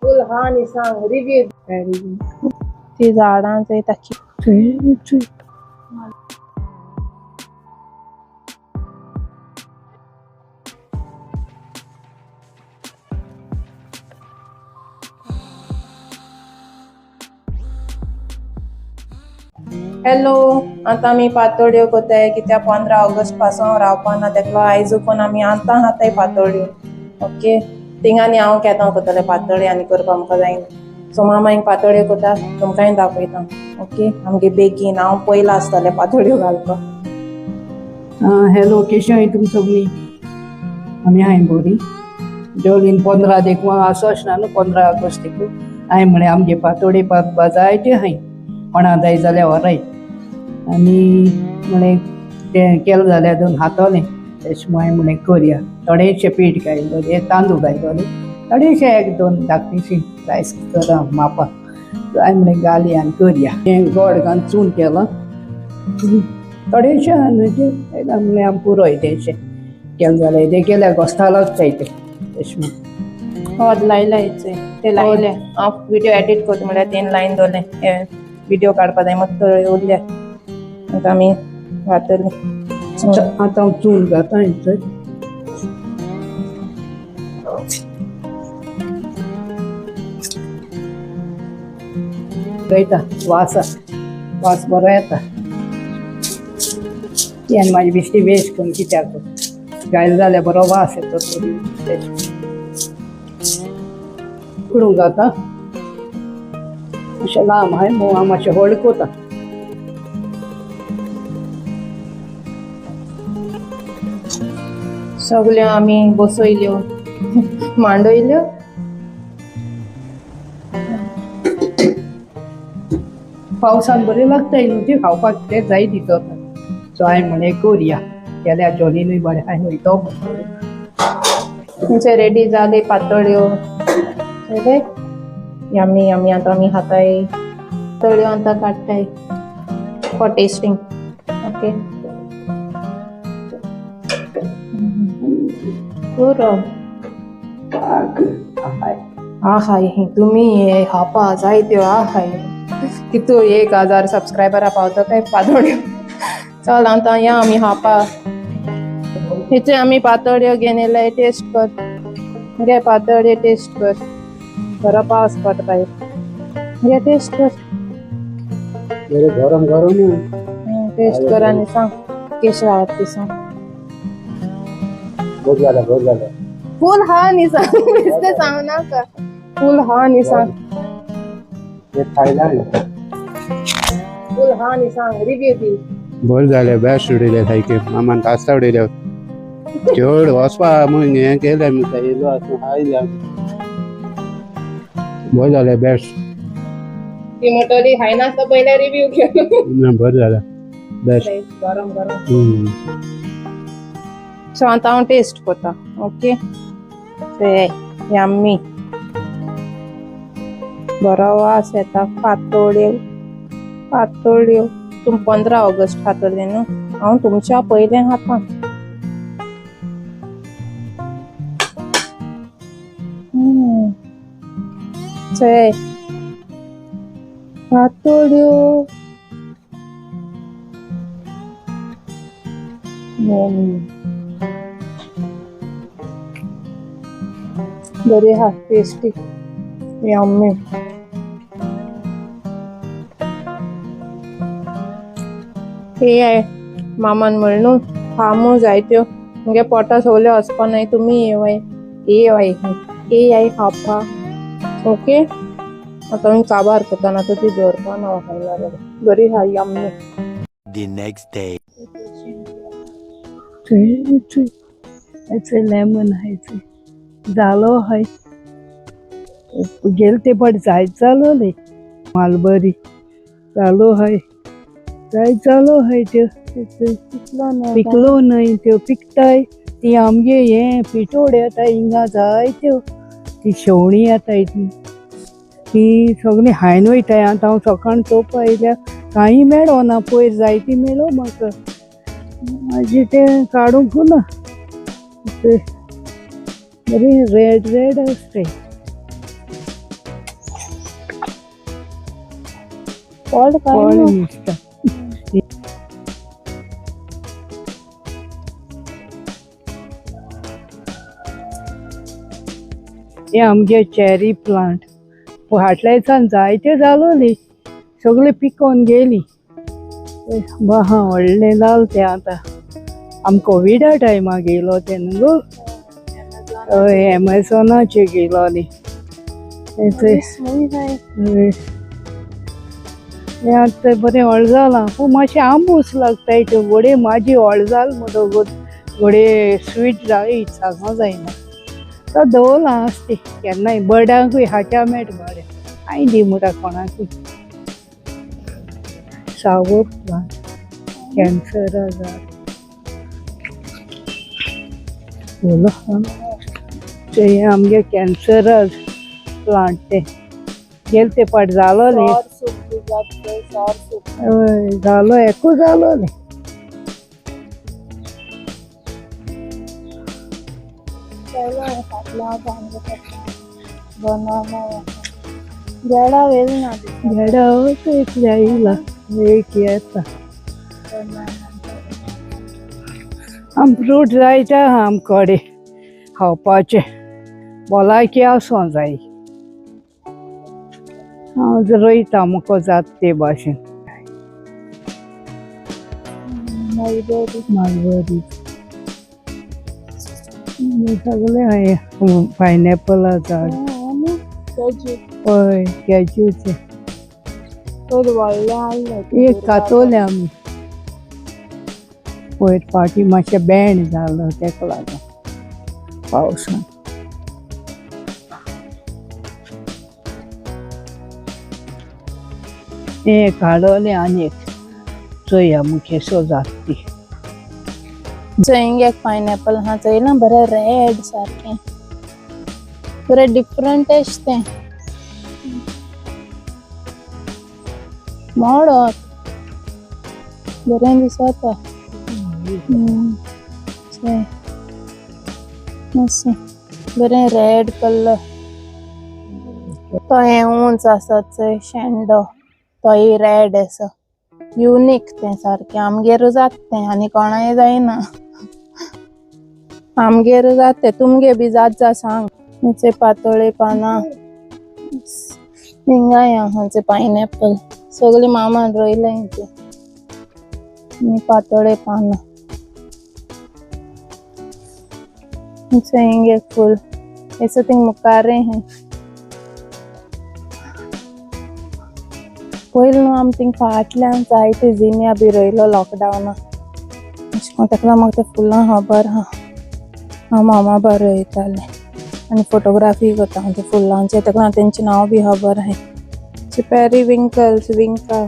फुल हा आणि सांग रिव्ह्यू ती झाडांचे ताकी हॅलो आता आम्ही पातोड्यो कोताय कित्या 15 ऑगस्ट पासून रावपाना तेका आयज पण आम्ही आता हाताय पातोड्यो ओके थिंगांनी हांव केदां कोतले पातोळी आनी करपा आमकां जायना सो मामा हिंग पातोळ्यो कोता तुमकांय दाखयता ओके आमगे बेगीन हांव पयला आसतले पातोळ्यो घालपाक हॅलो केशव आहे तुम सगळी आम्ही हाय बरी जवळीन 15 देखून असो असना न्हू 15 ऑगस्ट देखून हाय म्हणे आमगे पातोडे पातपा जाय ते हाय कोणा जाय जाल्यार व्हराय आनी म्हणे तें केलें जाल्यार दोन हातोलें तेश हांवें म्हणे करया थोडेशें पीठ घायलोलें तांदूळ घायलोले थोडेशें एक दोन धाकटीशी रायस करा मापा हांवें म्हणे घालया आनी करया तें गोड घालून चून केलां थोडेशें म्हणजे म्हणे आम पुरोय तेशें केलें जाल्यार तें केल्यार घोस्तालोच जायते तेश हॉट लायला हेचे ते लायले हांव व्हिडिओ एडिट करता म्हळ्यार तेन लायन दोले हे व्हिडिओ काडपा जाय मात उरले आतां आमी घातली आतां हांव चून घालता हेचो पळयता वास बरो येता ती आनी म्हाजी बिश्टी वेस्ट करून कित्याक घायलो जाल्यार बरो वास येता उकडूंक घालता अशें लांब हाय मग हांव मातशें व्हड कोता सगल्यो आमी बसयल्यो मांडयल्यो पावसान बरी लागताय न्हू ती खावपाक कितें जाय दिता सो हांवें म्हणे करया केल्यार जॉलीनूय बरें हाय वयतो तुमचे रेडी जाले पातोळ्यो रेडी यम्मी यम्मी आतां आमी खाताय पातोळ्यो आतां काडटाय फॉर टेस्टिंग ओके पुरो हाय तुम्ही हे खावपा जायत्यो हाय कितू 1000 सबस्क्रायबरां पावता काय पातोळ्यो चल आतां या आमी खावपा हेचे आमी पातोळ्यो घेवन येयले टेस्ट कर घे पातोळ्यो टेस्ट कर बरो पावस पडटा घे टेस्ट कर गरम गरम टेस्ट कर आनी सांग कशी आवडटा ती सांग बहुत झालं फुल हा नी सांग नुस्तें सांग नाका फुल हा नी सांग फुल हा नी सांग रिव्ह्यू दी बोल झाले बेस्ट उडयले सारके मामान कास्ता उडयले चड वचपा म्हूण हें केलें येयलो आसूं आयल्या बोल झाले बेस्ट ती म्हणटली खायनासता पयले रिव्ह्यू घे बरें जालें बेस्ट गरम गरम सो आतां हांव टेस्ट करता ओके से यम्मी बरो वास येता पातोळ्यो तुम 15 ऑगस्ट खातले न्हू हांव तुमच्या पयलें खाता से पातोळ्यो बरी हा टेस्टी यम्मी हे आहे मामान म्हणून खामू जायत्यो मुगे पोटा सगल्यो वचपा नाय तुमी येवाय खावपा ओके आतां हांव काबार करता ना ती दवरपा ना खायला बरी हा yummy The next day. Lemon हायचे जालो हाय गेल ते पण जायत जालो ले मालबरी जालो हाय जायत जालो हाय त्यो पिकलो न्हय त्यो पिकताय ती आमगे हे पिठोडे येता हिंगा जाय त्यो ती शेवणी येताय ती सगळी हायन वयताय आतां हांव सकाळ चोवपा येयल्या कांय मेळो ना पयर जायती मेळो म्हाका मागीर तें काडूंक ना बरी रेड आसताय फळ फळ काय नुसता हे आमगे चेरी प्लांट फाटल्याच्यान जायते जालोली सगळे पिकोवन गेली हा व्हडले जाल ते आता आम कोविडा टायमा गेलो ते न्हू हय एमेझॉनाचे गेलो न्ही हे आतां बरें व्हड जालां पूण मातशें आंबूस लागताय ते घोडे म्हाजी व्हड जाल म्हणटोच घोडे स्वीट जाय सांगो जायना तो दवरलां आसती केन्नाय बर्डांकूय हाच्या मेट बरें हांवें दी म्हणटा कोणाकूय सावर प्लांट कॅन्सरा जाय ते आमगे कॅन्सरा प्लांट ते गेल ते पाट जालो न्ही हय जालो एकू जालो न्ही गेडा वेल ना गेडा एक जायला एक येता आम फ्रूट जायते आहा आमकोडे खावपाचे भलायकी आसूं जाय हांव रोयता मुको जात ते भाशेन मालबरी सगळे हाय पायनॅपला झाड हय कॅज्यूचे एक कातोले आमी पयर फाटी मातशें बँड जालो तेका लागून पावसान एक काडोले आनी एक चोया मुखेसो जात ती चंग एक पायनॅपल हा चयला बरें रेड सारकें बरें डिफरंट टेस्ट तें मोडोत बरें दिसता बरें रेड कलर तो हे उंच आसा चंय शेंडो तोय रेड असो युनीक तें सारकें आमगेर जात तें आनी कोणाय जायना आमगेर जात तें तुमगे बी जात जा सांग हेचे पातोळे पानां हिंगाय हांचे पायनॅपल सगळी मामान रोयले हेचे आनी पातोळे पानां हेचे हिंगे फूल हेचे थिंग मुखारे हें पयलीं न्हू आमी थिंग फाटल्यान जायते जिन्या बी रोयलो लॉकडावनाक अशें कोन्न तेका लागून म्हाका तें फुलां खबर आहा हांव मामा बा रोयतालें आनी फोटोग्राफी करता हांव त्या फुलांचे तेका लागून तेंचें नांव बी खबर आहाय पेरिविंकल्स विंका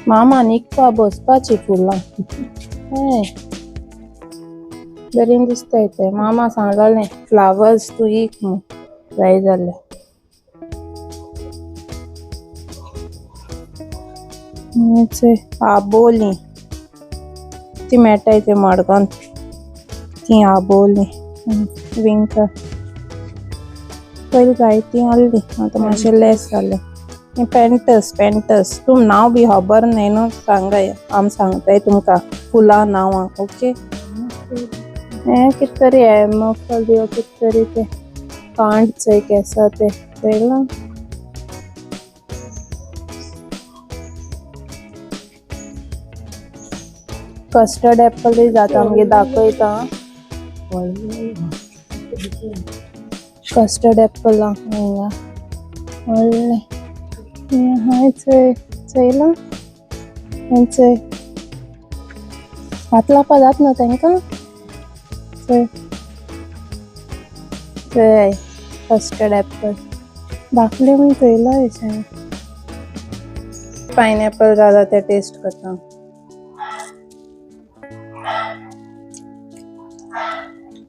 मामा निकपा बसपाची फुलां हय बरें दिसताय तें मामा सांगलेलें फ्लावर्स तूं इक म्हूण जाय जाल्यार आबोलीं ती मेळटाय ते मडगांव ती आबोलीं विंकर पयलीं जायतीं आहलीं आतां मातशें लेस जालें पेंटस तुम नांव बी खबर न्हय न्हू सांगाय आमी सांगताय तुमकां फुलां नांवां ओके हें कित तरी एमोफलियो कित तरी ते कांट चंय केंसा ते पळयलां कस्टर्ड एप्पल जाता आमगे दाखयता कस्टर्ड एप्पल हिंगा व्हडलें हाय चयलां हेंचें हात लावपा जात न्हू तेंकां चय कस्टर्ड एप्पल दाखले म्हूण चयला हेचें पायनॅपल जाता ते टेस्ट करता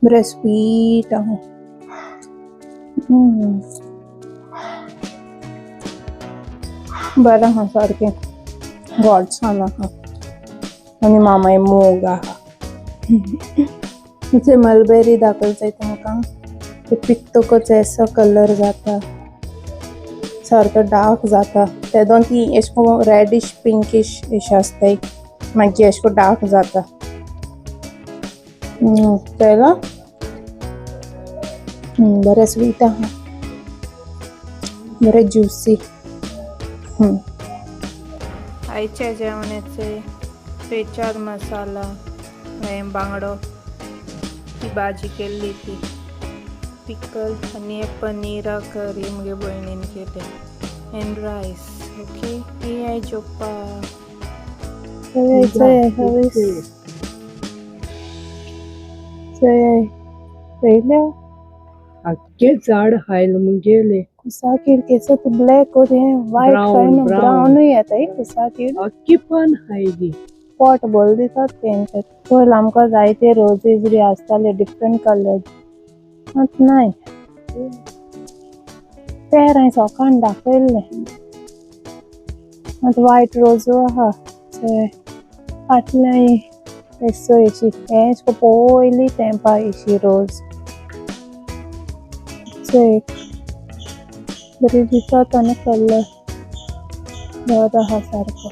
बरें स्वीट आहा बरें आहा सारकें गोडसाण आहा आनी मामाय मोग आहा तें मलबेरी दाखयताय तुमकां ते पिकतकच ऐसो कलर जाता सारको डार्क जाता तेदोन ती एशको रेडिश पिंकिश अशी आसताय मागीर एशको डार्क जाता कळला बरें स्वीट आहा बरें ज्युसी आयच्या जेवणाचे पेचाद मसाला हे बांगडो ती भाजी केल्ली ती पिकल आनी हे पनीरा करी मुगे भयणीन केले एंड रायस ओके ही आय जेवपा पयल्या आख्खे झाड हायल मुगेले कुसा कीड केसो तू ब्लॅक और हे व्हाइट Brown, brown. ब्राउन येता कुसा कीड आख्खी पण हायली पॉट बोल दितात तेंचे पयलीं आमकां जायते रोजीस बी आसताले डिफरंट कलर आतां नाय पेर हांवें सकाळीं दाखयल्ले आतां व्हाइट रोजू आहा ते फाटल्यान एसो अशी हे एशको पयलीं तेंपा अशी रोज एक बरी दिसता आनी कलर बरो आहा सारको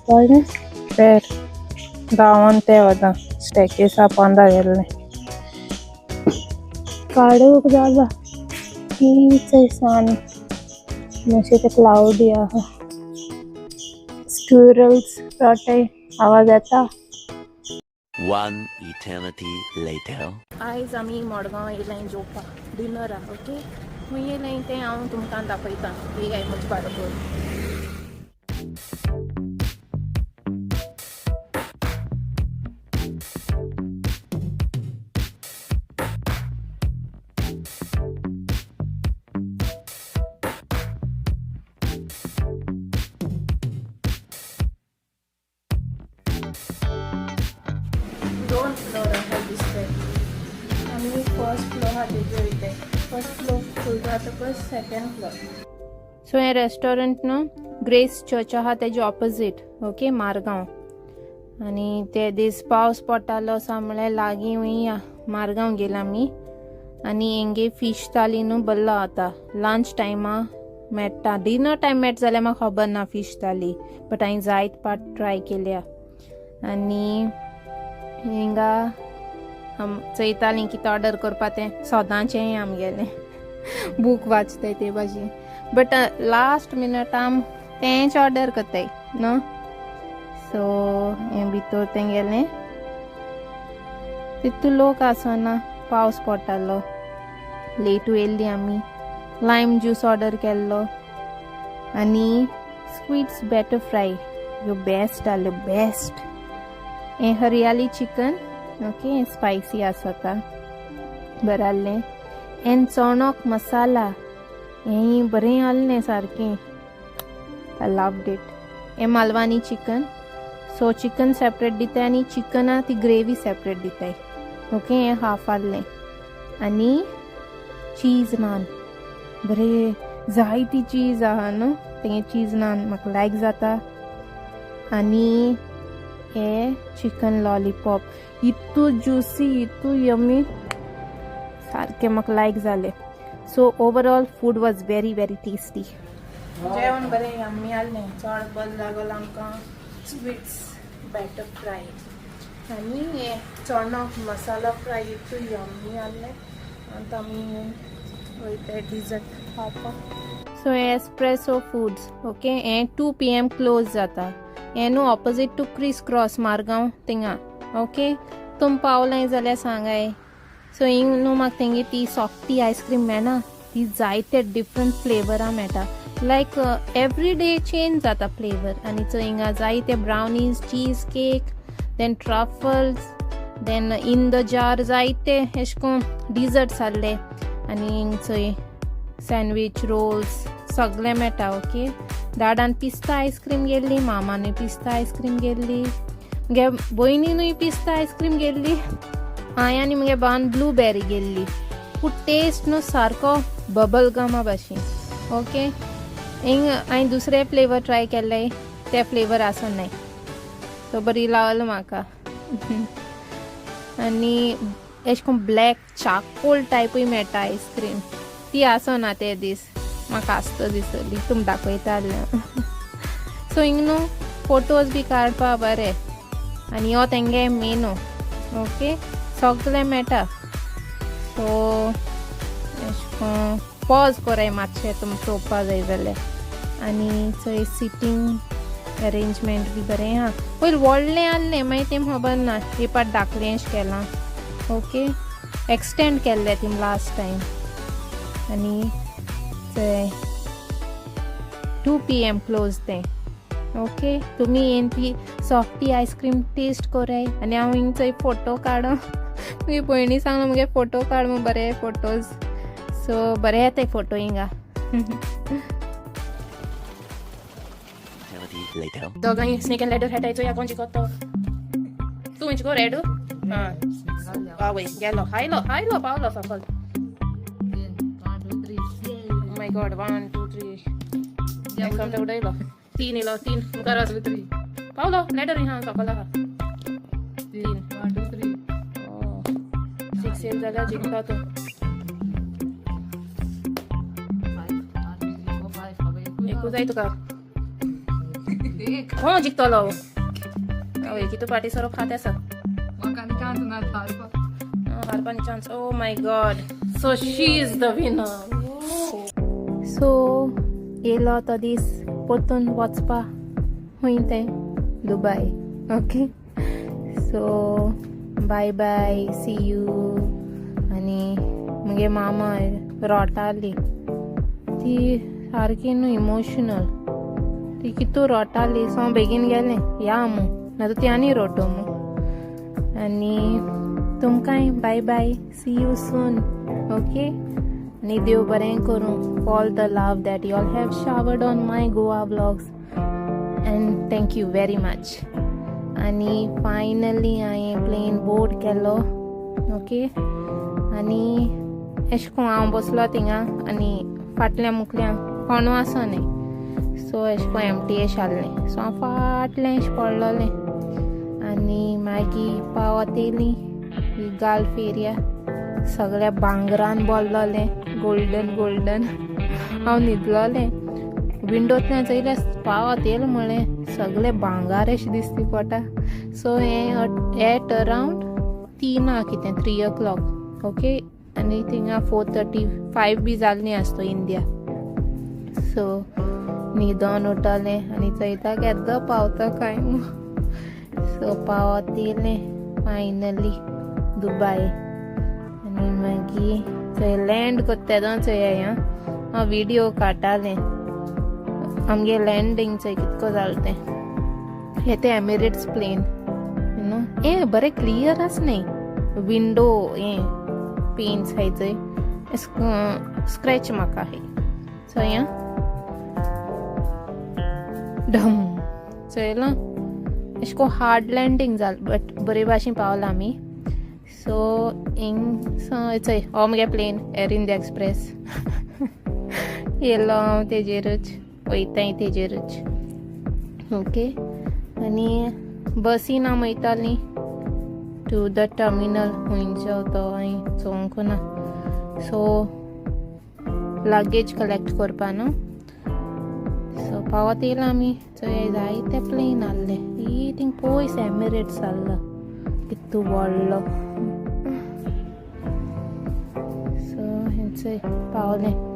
कळ्ळें पेर गांवान ते वता स्टॅकेसा पोंदा गेल्ले काडूंक जाला सान मातशें ते क्लाउडी आहा स्क्विरल्स रोटाय आवाज येता One eternity later. आयज आमी मडगांव येयलाय जेवपाक डिनरा ओके खंय येयलाय तें हांव तुमकां दाखयतां ही गाय म्हजी बारबर दोन फ्लोर आहा दिसताय आमी फर्स्ट फ्लोर आहा तेजे वयताय फर्स्ट फ्लोर फूल जाता पळय सेकंड फ्लोर सो हे रेस्टॉरंट न्हू ग्रेस चर्च आहा तेजे ऑपोजीट ओके मारगांव आनी ते दीस पावस पडटालो म्हळ्यार लागीं हुंय मारगांव गेला आमी आनी हेंगे फीश थाली न्हू बल्लो आता लंच टायमा मेळटा डिनर टायम मेळटा जाल्यार म्हाका खबर ना फीश थाली बट हांवें जायत पाट ट्राय केल्या आनी हिंगा चयतालीं कितें ऑर्डर करपा तें सोदांचें आमगेलें बूक वाचताय ते भाशेन बट लास्ट मिनट आम तेंच ऑर्डर करताय न्हू सो हें भितर तें गेलें तितू लोक आसना पावस पडटालो लेट येयल्ली आमी लायम ज्यूस ऑर्डर केल्लो आनी स्क्विड्स बॅटर फ्राय ह्यो बेस्ट आहल्यो बेस्ट हे हरियाली चिकन ओके स्पायसी आसता बरें आहलें एन चोणोक मसाला हें बरें आहलें सारकें आय लव्ड इट हें Malvani chicken so chicken separate दिताय आनी चिकना ती ग्रेवी सेपरेट दिताय ओके हें हाफ आहलें आनी चीज नान बरें जायती चीज आहा न्हू तें चीज नान म्हाका लायक जाता आनी हे चिकन लॉलीपॉप इतू ज्युसी इतू यमी सारकें म्हाका लायक जालें so overall food was very very tasty जेवण बरें यम्मी आहलें चड बरें लागल आमकां स्वीट्स बॅटर फ्राय आनी हे चोणोक मसाला फ्राय इतू यम्मी आहलें आतां आमी वयताय डिजर्ट खावपाक सो हे एस्प्रेसो फूड्स ओके हे 2 PM क्लोज जाता हें न्हू opposite to Criss Cross Margao थिंगा ओके तुम पावलाय जाल्यार सांगाय सो हिंग न्हू म्हाका तेंगे ती सॉफ्टी आयस्क्रीम मेळना ती जायते डिफरंट फ्लेवरां मेळटा लायक एवरी डे चेंज जाता फ्लेवर आनी चो हिंगा जायते brownies cheese cake then truffles then in the jar जायते एशे कोन्न डिजर्ट्स आहले आनी हिंग चोय सँडवीच रोल्स सगळें मेळटा ओके दादान पिस्ता आयस्क्रीम गेल्ली मामानूय पिस्ता आयस्क्रीम गेल्ली मुगे भयणीनूय पिस्ता आयस्क्रीम गेल्ली हांवें आनी मुगे भावान ब्लूबेरी गेल्ली पूण टेस्ट न्हू सारको बबल गमा भाशेन ओके हिंग हांवें दुसरे फ्लेवर ट्राय केल्ले ते फ्लेवर आसनाय सो बरी लागलो म्हाका आनी एश कोन ब्लॅक चाकोल टायपूय मेळटा आयस्क्रीम ती आसना ते दीस म्हाका आसता दिसली तुम दाखयता सो हिंग न्हू फोटोज बी काडपा बरें आनी हो तेंगे मेनू ओके सगळें मेळटा सो एश कोन पॉज कोराय मातशें तुम चोवपा जाय जाल्यार आनी थंय सिटींग अरेंजमेंट बी बरें आहा पयलीं व्हडलें आहलें मागीर तें खबर ना हे पाट धाकलें एश केलां ओके एक्सटेंड केल्लें तें लास्ट टायम आनी थंय 2 PM क्लोज तें ओके तुमी येन ती सॉफ्टी आयस्क्रीम टेस्ट कोराय आनी हांव हिंग थंय फोटो काडो मुगे भयणी सांगलो मुगे फोटो काड म्हूण बरे फोटोज सो बरे येताय फोटो हिंगा Eternity later. दोगांय स्नेक एंड लॅडर खेळटायचो या कोण जिखतो तूं जिखो रेडू हां आवय गेलो हायलो पावलो सकल माय गॉड 1 2 3 एकदम तो उडयलो 3 इलो 3 मुखार वच पावलो लॅडर हां सकल आहा 3 1 2 3 6 येल जाल्यार जिखता तूं एकू जाय तुका हो जिखतलो आवय कितू पार्टी सरो खात आसा हारपानी chance oh my God so she is the winner so येयलो तो दीस परतून वचपा खूंय तें Dubai okay so bye bye see you आनी मुगे मामा रोटाली ती सारकी न्हू इमोशनल ती कितू रोटाली सो हांव बेगीन गेलें या मू ना ती आनी रोटो मू आनी तुमकांय bye bye see you soon okay आनी देव बरें करूं all the love that you all have showered on my Goa blogs and thank you very much आनी फायनली हांवें प्लेन बोर्ड केलो ओके आनी एश कोन हांव बसलो थिंगा आनी फाटल्या मुखल्यान कोणू आसा न्ही सो एश कोन एमटी एश आहलें सो हांव फाटलें एश पडलोलें आनी मागीर पावत येयलीं ही गाल्फ एरिया सगळ्या भांगरान भरलोलें गोल्डन हांव न्हिदलोलें विंडोंतल्यान चयल्यार पावत येयलो म्हळें सगळें भांगार अशें दिसती पडटा सो हें एट अरावंड 3 o'clock ओके आनी थिंगा 4:35 बी जाल्लीं आसतो इंडिया सो न्हिदोन उठलें आनी चयता केद्दो पावता काय सो पावत येयलें फायनली दुबय आनी मागीर थंय लँड कोत्तेदो चोय हांव विडियो काडटालें आमगे लँडींग चोय कितको जालें तें हे ते एमिरेट्स प्लेन यू नो हें बरें क्लियर आसनाय विंडो हें पेन्स हाय चोय स्क्रॅच म्हाका हाय चोय ढम चोयलो एश को हार्ड लँडींग जालें बट बरे भाशेन पावला आमी सो हिंग चोय हो मगे प्लेन एर इंडिया एक्सप्रेस येयलो हांव तेजेरूच वयताय तेजेरूच ओके आनी बसीन हांव वयतालीं टू द टर्मिनल खंयचो तो हांवें चोवंक ना सो लगेज कलेक्ट करपा न्हू सो पावत येयलो आमी चोय जायते प्लेन आहले ही थिंग पयस एमिरेट्स आहलो कितू व्हडलो सो हें चोय पावलें